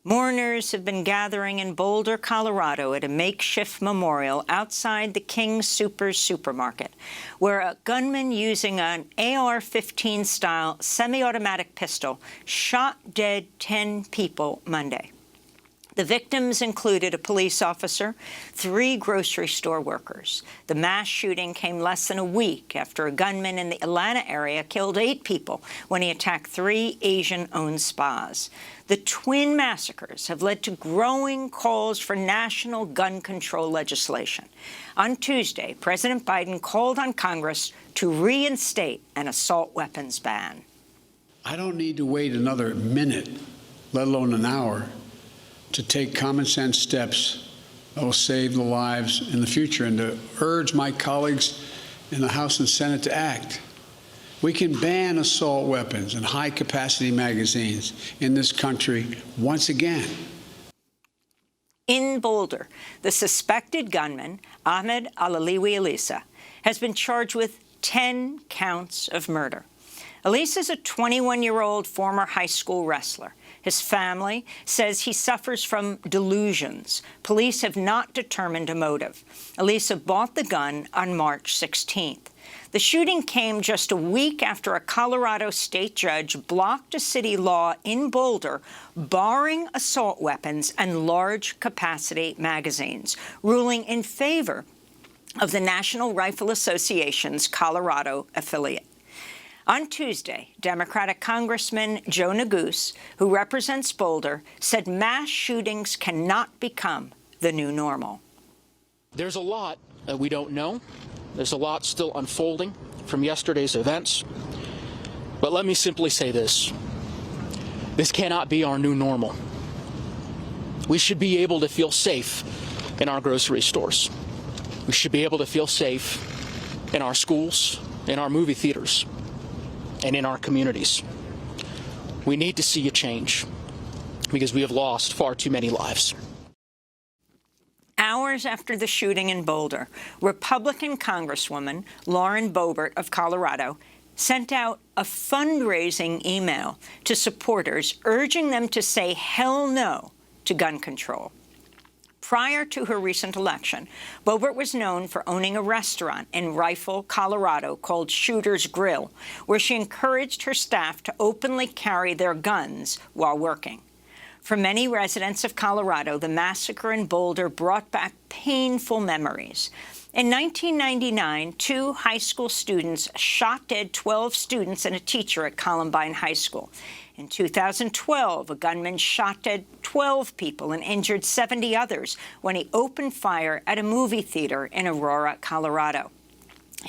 Mourners have been gathering in Boulder, Colorado at a makeshift memorial outside the King Soopers supermarket, where a gunman using an AR-15-style semi-automatic pistol shot dead 10 people Monday. The victims included a police officer, 3 grocery store workers. The mass shooting came less than a week after a gunman in the Atlanta area killed 8 people when he attacked 3 Asian-owned spas. The twin massacres have led to growing calls for national gun control legislation. On Tuesday, President Biden called on Congress to reinstate an assault weapons ban. I don't need to wait another minute, let alone an hour, to take common sense steps that will save the lives in the future and to urge my colleagues in the House and Senate to act. We can ban assault weapons and high-capacity magazines in this country once again. In Boulder, the suspected gunman, Ahmed Alaliwi Elisa, has been charged with 10 counts of murder. Elisa is a 21-year-old former high school wrestler. His family says he suffers from delusions. Police have not determined a motive. Elisa bought the gun on March 16th. The shooting came just a week after a Colorado state judge blocked a city law in Boulder barring assault weapons and large-capacity magazines, ruling in favor of the National Rifle Association's Colorado affiliate. On Tuesday, Democratic Congressman Joe Neguse, who represents Boulder, said mass shootings cannot become the new normal. There's a lot that we don't know. There's a lot still unfolding from yesterday's events. But let me simply say this. This cannot be our new normal. We should be able to feel safe in our grocery stores. We should be able to feel safe in our schools, in our movie theaters, and in our communities. We need to see a change because we have lost far too many lives. Hours after the shooting in Boulder, Republican Congresswoman Lauren Boebert of Colorado sent out a fundraising email to supporters urging them to say hell no to gun control. Prior to her recent election, Boebert was known for owning a restaurant in Rifle, Colorado called Shooter's Grill, where she encouraged her staff to openly carry their guns while working. For many residents of Colorado, the massacre in Boulder brought back painful memories. In 1999, 2 high school students shot dead 12 students and a teacher at Columbine High School. In 2012, a gunman shot dead 12 people and injured 70 others when he opened fire at a movie theater in Aurora, Colorado.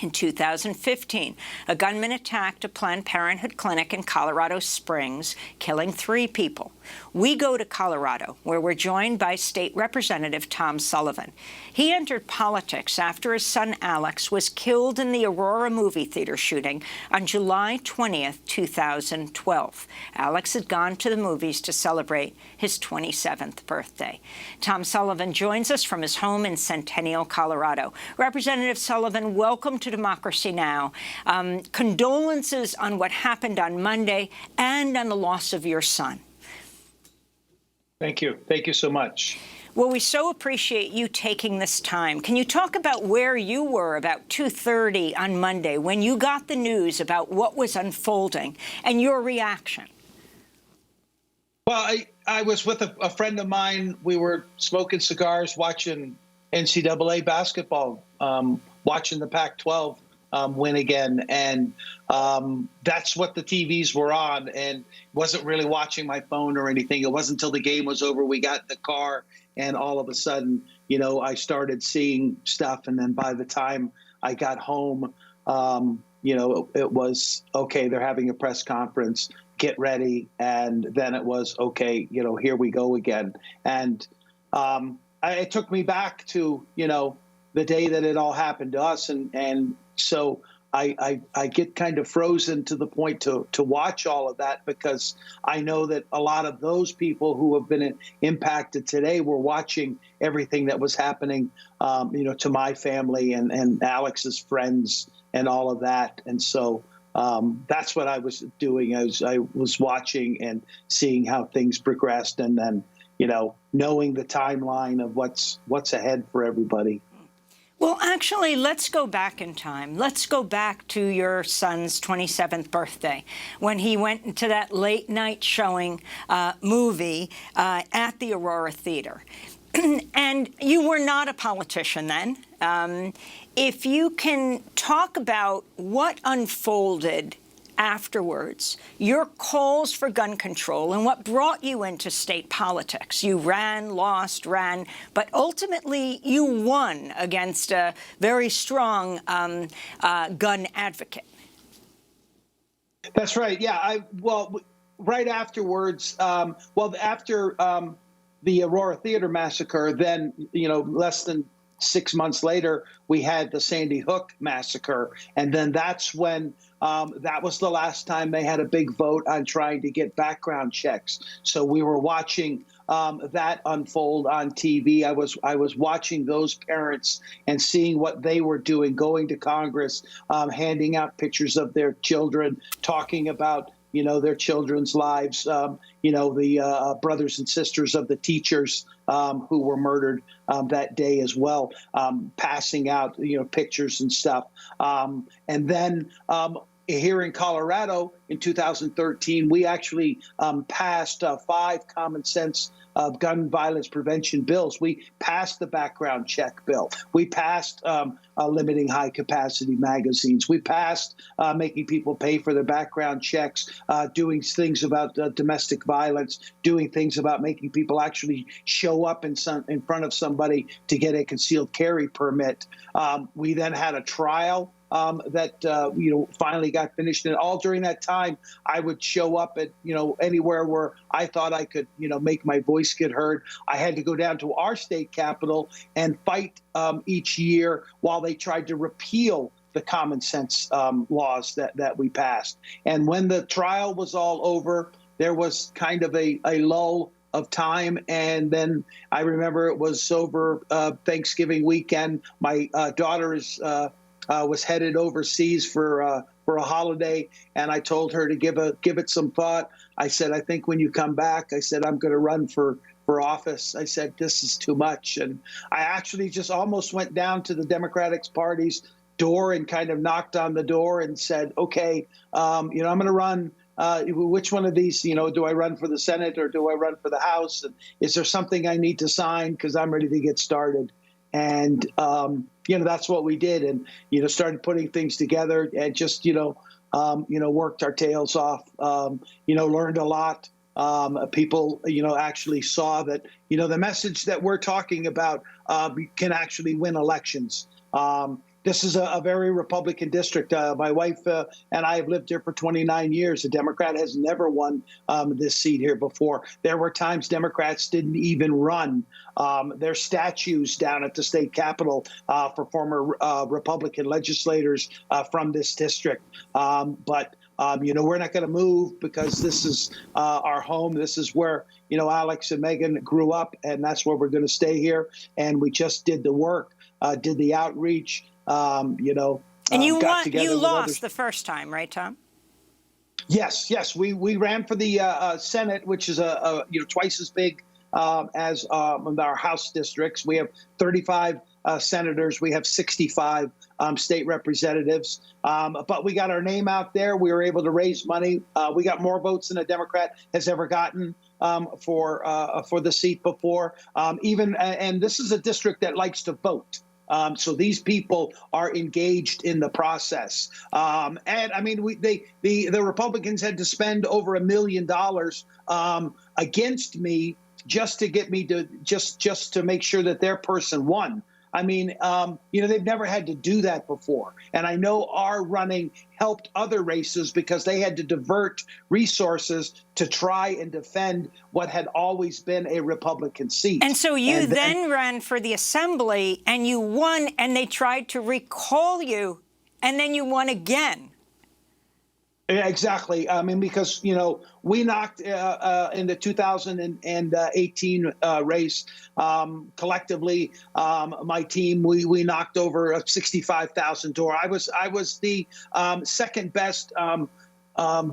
In 2015, a gunman attacked a Planned Parenthood clinic in Colorado Springs, killing 3 people. We go to Colorado, where we're joined by State Representative Tom Sullivan. He entered politics after his son Alex was killed in the Aurora movie theater shooting on July 20th, 2012. Alex had gone to the movies to celebrate his 27th birthday. Tom Sullivan joins us from his home in Centennial, Colorado. Representative Sullivan, welcome to Democracy Now! Condolences on what happened on Monday and on the loss of your son. Thank you. Thank you so much. Well, we so appreciate you taking this time. Can you talk about where you were about 2:30 on Monday when you got the news about what was unfolding and your reaction? Well, I was with a friend of mine. We were smoking cigars, watching NCAA basketball, watching the Pac-12 win again. And that's what the TVs were on, and wasn't really watching my phone or anything. It wasn't until the game was over, we got in the car, and all of a sudden, you know, I started seeing stuff. And then by the time I got home, you know, it was, okay, they're having a press conference, get ready. And then it was, okay, you know, here we go again. And it took me back to, you know, the day that it all happened to us. And so I get kind of frozen to the point to watch all of that, because I know that a lot of those people who have been impacted today were watching everything that was happening, you know, to my family and Alex's friends and all of that. And so that's what I was doing. I was watching and seeing how things progressed. And then, knowing the timeline of what's ahead for everybody. Well, actually, let's go back in time. Let's go back to your son's 27th birthday, when he went into that late-night showing movie at the Aurora Theater. And you were not a politician then. If you can talk about what unfolded afterwards, your calls for gun control and what brought you into state politics. You ran, lost, ran, but ultimately you won against a very strong gun advocate. That's right. Yeah. Right afterwards, after the Aurora Theater massacre, then, less than 6 months later, we had the Sandy Hook massacre. And then that's when that was the last time they had a big vote on trying to get background checks. So we were watching that unfold on TV. I was watching those parents and seeing what they were doing, going to Congress, handing out pictures of their children, talking about their children's lives, the brothers and sisters of the teachers who were murdered that day as well, passing out, pictures and stuff. And then here in Colorado in 2013, we actually passed 5 common sense gun violence prevention bills. We passed the background check bill. We passed limiting high capacity magazines. We passed making people pay for their background checks, doing things about domestic violence, doing things about making people actually show up in front of somebody to get a concealed carry permit. We then had a trial that finally got finished, and all during that time, I would show up at anywhere where I thought I could make my voice get heard. I had to go down to our state capitol and fight each year while they tried to repeal the common sense laws that we passed. And when the trial was all over, there was kind of a lull of time, and then I remember it was over Thanksgiving weekend. My daughter was headed overseas for a holiday, and I told her to give it some thought. I said, I think when you come back, I said, I'm going to run for office. I said, this is too much. And I actually just almost went down to the Democratic Party's door and kind of knocked on the door and said, okay, I'm going to run. Which one of these, do I run for the Senate or do I run for the House? And is there something I need to sign? Because I'm ready to get started. And, that's what we did, and, started putting things together and just, worked our tails off, learned a lot. People, actually saw that, the message that we're talking about can actually win elections. This is a very Republican district. My wife and I have lived here for 29 years. A Democrat has never won this seat here before. There were times Democrats didn't even run. There's statues down at the state capitol for former Republican legislators from this district. But we're not going to move because this is our home. This is where, Alex and Megan grew up, and that's where we're going to stay here. And we just did the work, did the outreach. And you lost the first time, right, Tom? Yes. We ran for the Senate, which is twice as big as our House districts. We have 35 senators. We have 65 state representatives. But we got our name out there. We were able to raise money. We got more votes than a Democrat has ever gotten for the seat before. And this is a district that likes to vote. So these people are engaged in the process. And I mean, the Republicans had to spend over $1 million against me just to get me to just to make sure that their person won. I mean, they've never had to do that before. And I know our running helped other races because they had to divert resources to try and defend what had always been a Republican seat. And so you then ran for the assembly and you won, and they tried to recall you, and then you won again. Exactly. I mean, because, we knocked in the 2018 race collectively, my team, we knocked over 65,000 door. I was the second best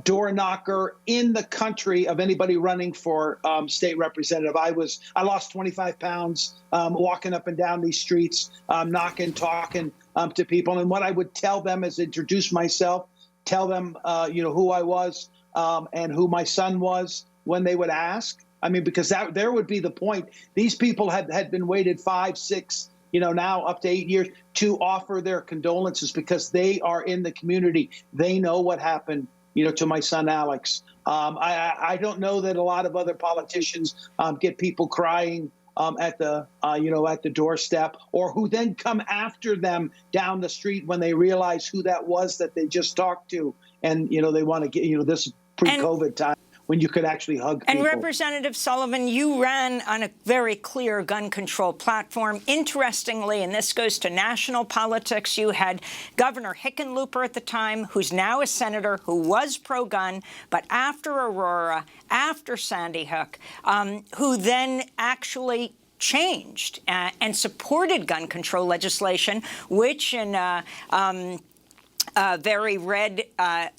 door knocker in the country of anybody running for state representative. I lost 25 pounds walking up and down these streets, knocking, talking to people. And what I would tell them is introduce myself, tell them, who I was and who my son was when they would ask. I mean, because there would be the point. These people had been waited 5, 6, now up to 8 years to offer their condolences because they are in the community. They know what happened, to my son, Alex. I don't know that a lot of other politicians get people crying at the doorstep, or who then come after them down the street when they realize who that was that they just talked to. And, they want to get, this pre-COVID time when you could actually hug people. And Representative Sullivan, you ran on a very clear gun control platform. Interestingly, and this goes to national politics, you had Governor Hickenlooper at the time, who's now a senator, who was pro-gun, but after Aurora, after Sandy Hook, who then actually changed and supported gun control legislation, which in very red,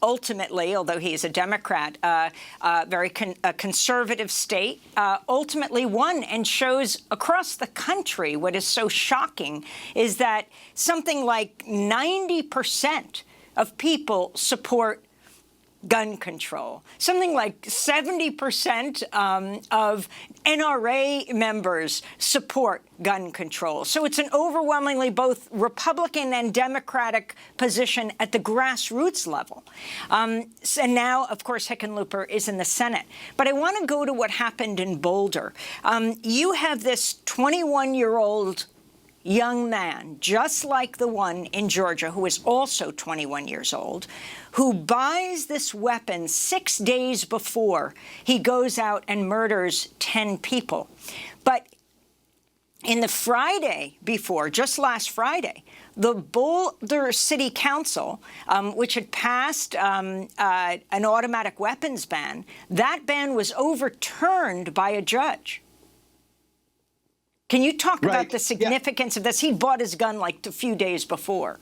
ultimately, although he is a Democrat, very conservative state, ultimately won and shows across the country what is so shocking is that something like 90% of people support gun control. Something like 70% of NRA members support gun control. So it's an overwhelmingly both Republican and Democratic position at the grassroots level. And now, of course, Hickenlooper is in the Senate. But I want to go to what happened in Boulder. You have this 21-year-old young man, just like the one in Georgia, who is also 21 years old, who buys this weapon 6 days before he goes out and murders 10 people. But in the Friday before, just last Friday, the Boulder City Council, which had passed an automatic weapons ban, that ban was overturned by a judge. Can you talk about the significance of this? He bought his gun like a few days before.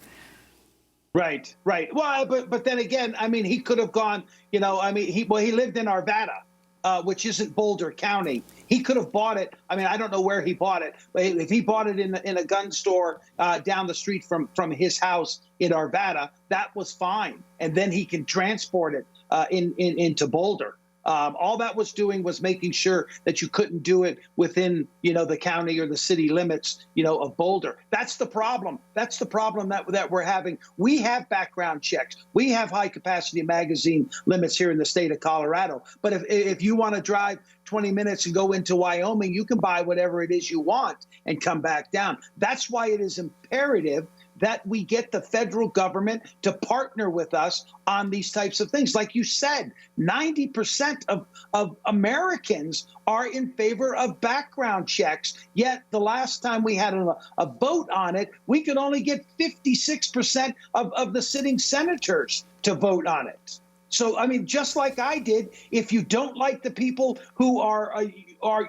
Right. Well, but then again, I mean, he could have gone, he lived in Arvada, which isn't Boulder County. He could have bought it. I mean, I don't know where he bought it, but if he bought it in a gun store down the street from his house in Arvada, that was fine. And then he can transport it into Boulder. All that was doing was making sure that you couldn't do it within, the county or the city limits, of Boulder. That's the problem. That's the problem that we're having. We have background checks. We have high capacity magazine limits here in the state of Colorado. But if you want to drive 20 minutes and go into Wyoming, you can buy whatever it is you want and come back down. That's why it is imperative that we get the federal government to partner with us on these types of things. Like you said, 90% of Americans are in favor of background checks. Yet the last time we had a vote on it, we could only get 56% of the sitting senators to vote on it. So, I mean, just like I did, if you don't like the people who are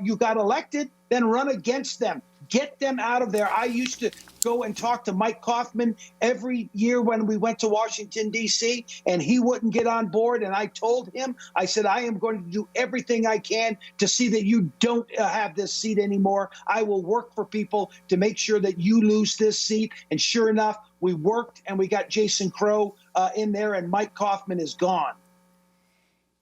you got elected, then run against them. Get them out of there. I used to go and talk to Mike Kaufman every year when we went to Washington, D.C., and he wouldn't get on board. And I told him, I said, I am going to do everything I can to see that you don't have this seat anymore. I will work for people to make sure that you lose this seat. And sure enough, we worked and we got Jason Crow in there, and Mike Kaufman is gone.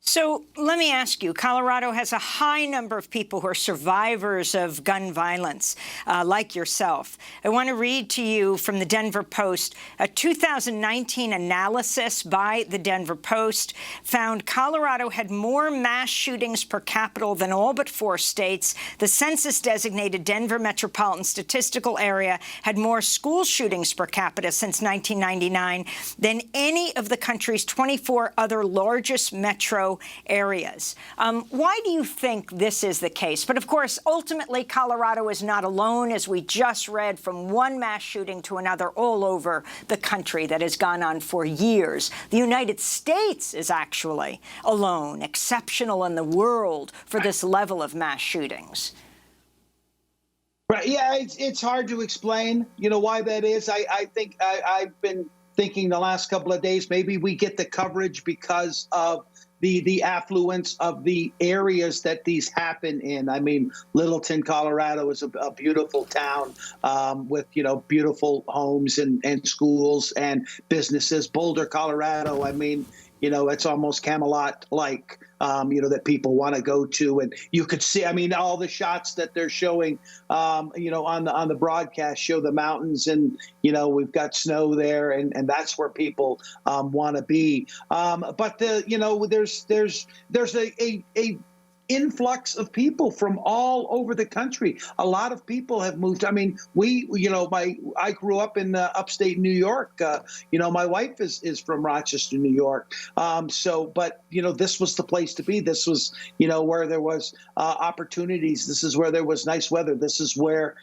So let me ask you, Colorado has a high number of people who are survivors of gun violence, like yourself. I want to read to you from the Denver Post. A 2019 analysis by the Denver Post found Colorado had more mass shootings per capita than all but 4 states. The census-designated Denver Metropolitan Statistical Area had more school shootings per capita since 1999 than any of the country's 24 other largest metro areas. Why do you think this is the case? But of course, ultimately, Colorado is not alone, as we just read, from one mass shooting to another all over the country that has gone on for years. The United States is actually alone, exceptional in the world for this level of mass shootings. Right. Yeah, it's hard to explain, why that is. I think I've been thinking the last couple of days, maybe we get the coverage because of the affluence of the areas that these happen in. I mean, Littleton, Colorado is a beautiful town with, beautiful homes and schools and businesses. Boulder, Colorado, I mean, it's almost Camelot-like, that people want to go to. And you could see, I mean, all the shots that they're showing, on the broadcast show the mountains, and, we've got snow there, and that's where people want to be. But there's a influx of people from all over the country. A lot of people have moved. I mean, I grew up in upstate New York. My wife is from Rochester, New York. But this was the place to be. This was, where there was opportunities. This is where there was nice weather. This is where,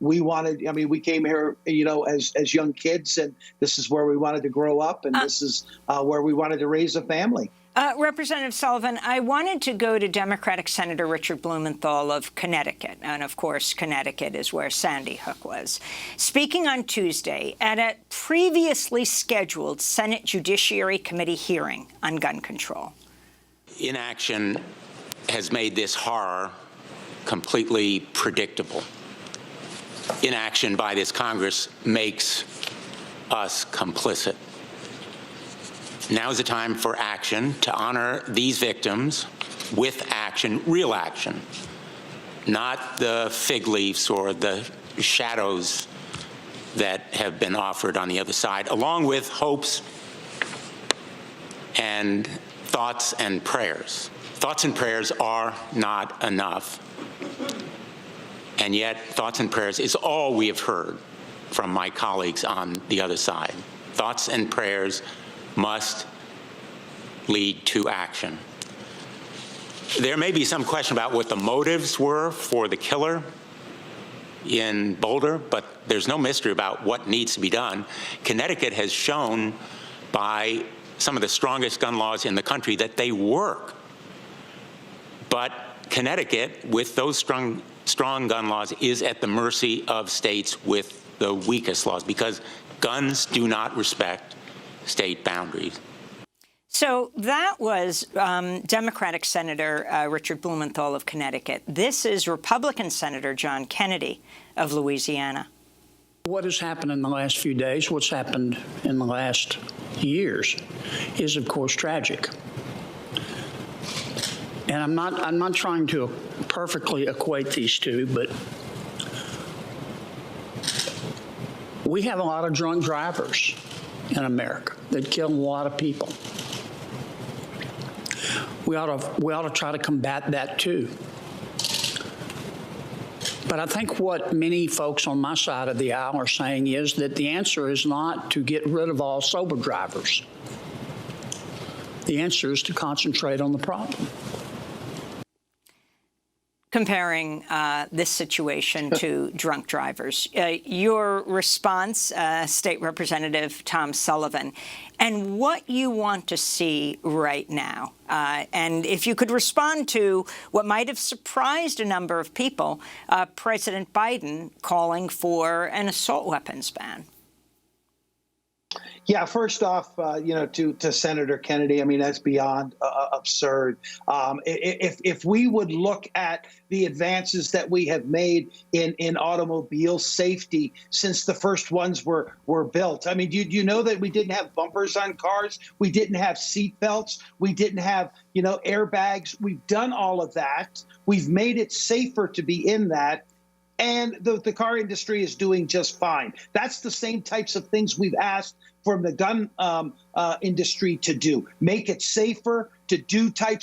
we wanted. I mean, we came here, as young kids, and this is where we wanted to grow up, and this is where we wanted to raise a family. Representative Sullivan, I wanted to go to Democratic Senator Richard Blumenthal of Connecticut. And, of course, Connecticut is where Sandy Hook was. Speaking on Tuesday at a previously scheduled Senate Judiciary Committee hearing on gun control. Inaction has made this horror completely predictable. Inaction by this Congress makes us complicit. Now is the time for action to honor these victims with action, real action, not the fig leaves or the shadows that have been offered on the other side, along with hopes and thoughts and prayers. Thoughts and prayers are not enough. And yet, thoughts and prayers is all we have heard from my colleagues on the other side. Thoughts and prayers must lead to action. There may be some question about what the motives were for the killer in Boulder, but there's no mystery about what needs to be done. Connecticut has shown by some of the strongest gun laws in the country that they work. But Connecticut, with those strong gun laws, is at the mercy of states with the weakest laws, because guns do not respect state boundaries. So that was Democratic Senator Richard Blumenthal of Connecticut. This is Republican Senator John Kennedy of Louisiana. What has happened in the last few days, what's happened in the last years, is of course tragic. And I'm not trying to perfectly equate these two, but we have a lot of drunk drivers in America that kill a lot of people. We ought to try to combat that too. But I think what many folks on my side of the aisle are saying is that the answer is not to get rid of all sober drivers. The answer is to concentrate on the problem. Comparing this situation to drunk drivers. Your response, State Representative Tom Sullivan, and what you want to see right now. And if you could respond to what might have surprised a number of people, President Biden calling for an assault weapons ban. Yeah, first off, to Senator Kennedy, I mean, that's beyond absurd. If we would look at the advances that we have made in automobile safety since the first ones were built. I mean, do you know that we didn't have bumpers on cars? We didn't have seat belts. We didn't have, airbags. We've done all of that. We've made it safer to be in that. And the car industry is doing just fine. That's the same types of things we've asked from the gun industry to do. Make it safer to do type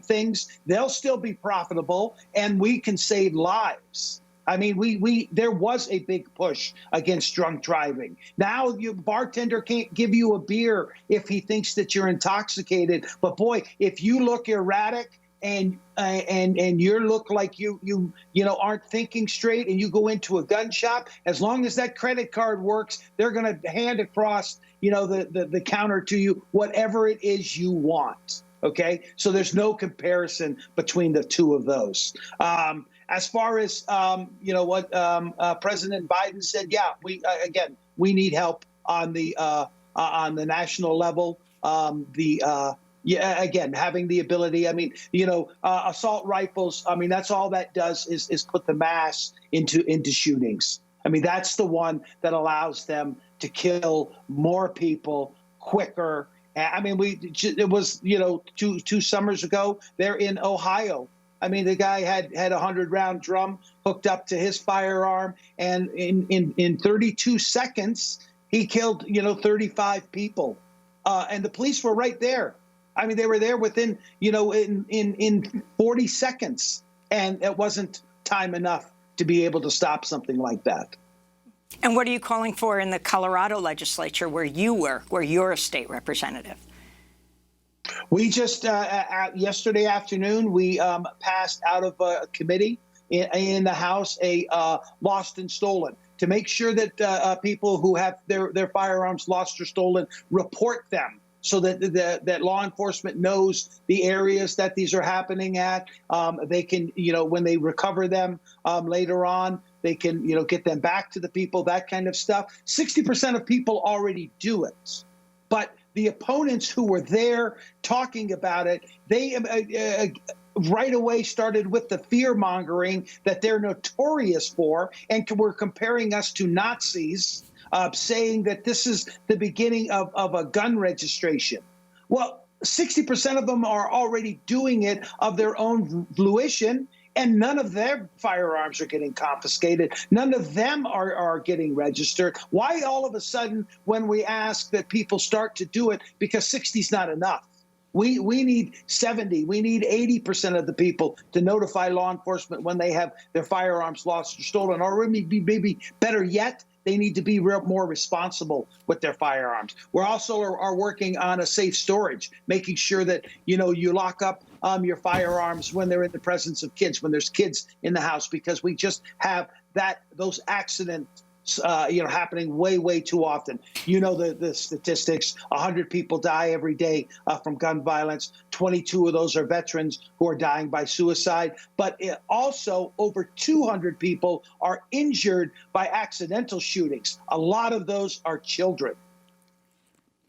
things. They'll still be profitable, and we can save lives. I mean, there was a big push against drunk driving. Now, your bartender can't give you a beer if he thinks that you're intoxicated. But boy, if you look erratic and you look like you aren't thinking straight, and you go into a gun shop, as long as that credit card works, they're going to hand across the counter to you whatever it is you want. Okay, so there's no comparison between the two of those. As far as what President Biden said, yeah, we need help on the national level. Again, having the ability. I mean, assault rifles. I mean, that's all that does is put the mass into shootings. I mean, that's the one that allows them to kill more people quicker. I mean, it was, two summers ago, they're in Ohio. I mean, the guy had a 100-round drum hooked up to his firearm, and in 32 seconds, he killed, 35 people. And the police were right there. I mean, they were there within, in 40 seconds, and it wasn't time enough to be able to stop something like that. And what are you calling for in the Colorado legislature where you're a state representative? We just, yesterday afternoon, we passed out of a committee in the House a lost and stolen, to make sure that people who have their firearms lost or stolen report them, so that law enforcement knows the areas that these are happening at. They can, when they recover them later on, they can, get them back to the people, that kind of stuff. 60% of people already do it. But the opponents who were there talking about it, they right away started with the fear-mongering that they're notorious for, and were comparing us to Nazis, saying that this is the beginning of a gun registration. Well, 60% of them are already doing it of their own volition, and none of their firearms are getting confiscated. None of them are getting registered. Why all of a sudden, when we ask that people start to do it, because 60 is not enough? We need 70. We need 80% of the people to notify law enforcement when they have their firearms lost or stolen, or maybe better yet, they need to be more responsible with their firearms. We're also are working on a safe storage, making sure that, you lock up your firearms when they're in the presence of kids, when there's kids in the house, because we just have those accidents happening way too often. The statistics: 100 people die every day from gun violence. 22 of those are veterans who are dying by suicide. But also over 200 people are injured by accidental shootings. A lot of those are children.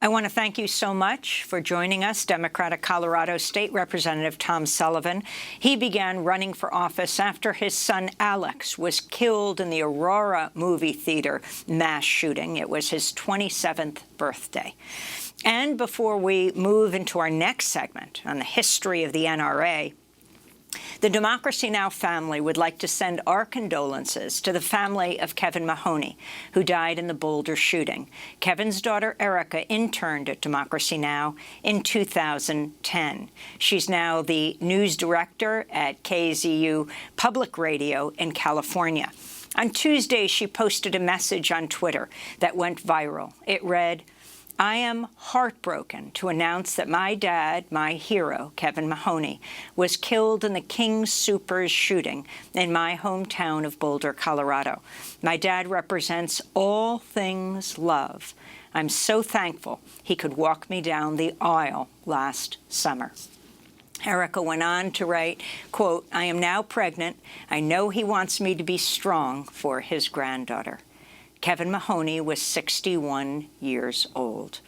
I want to thank you so much for joining us, Democratic Colorado State Representative Tom Sullivan. He began running for office after his son Alex was killed in the Aurora movie theater mass shooting. It was his 27th birthday. And before we move into our next segment on the history of the NRA, the Democracy Now! Family would like to send our condolences to the family of Kevin Mahoney, who died in the Boulder shooting. Kevin's daughter, Erica, interned at Democracy Now! In 2010. She's now the news director at KZU Public Radio in California. On Tuesday, she posted a message on Twitter that went viral. It read, "I am heartbroken to announce that my dad, my hero, Kevin Mahoney, was killed in the King Soopers shooting in my hometown of Boulder, Colorado. My dad represents all things love. I'm so thankful he could walk me down the aisle last summer." Erica went on to write, quote, "I am now pregnant. I know he wants me to be strong for his granddaughter." Kevin Mahoney was 61 years old.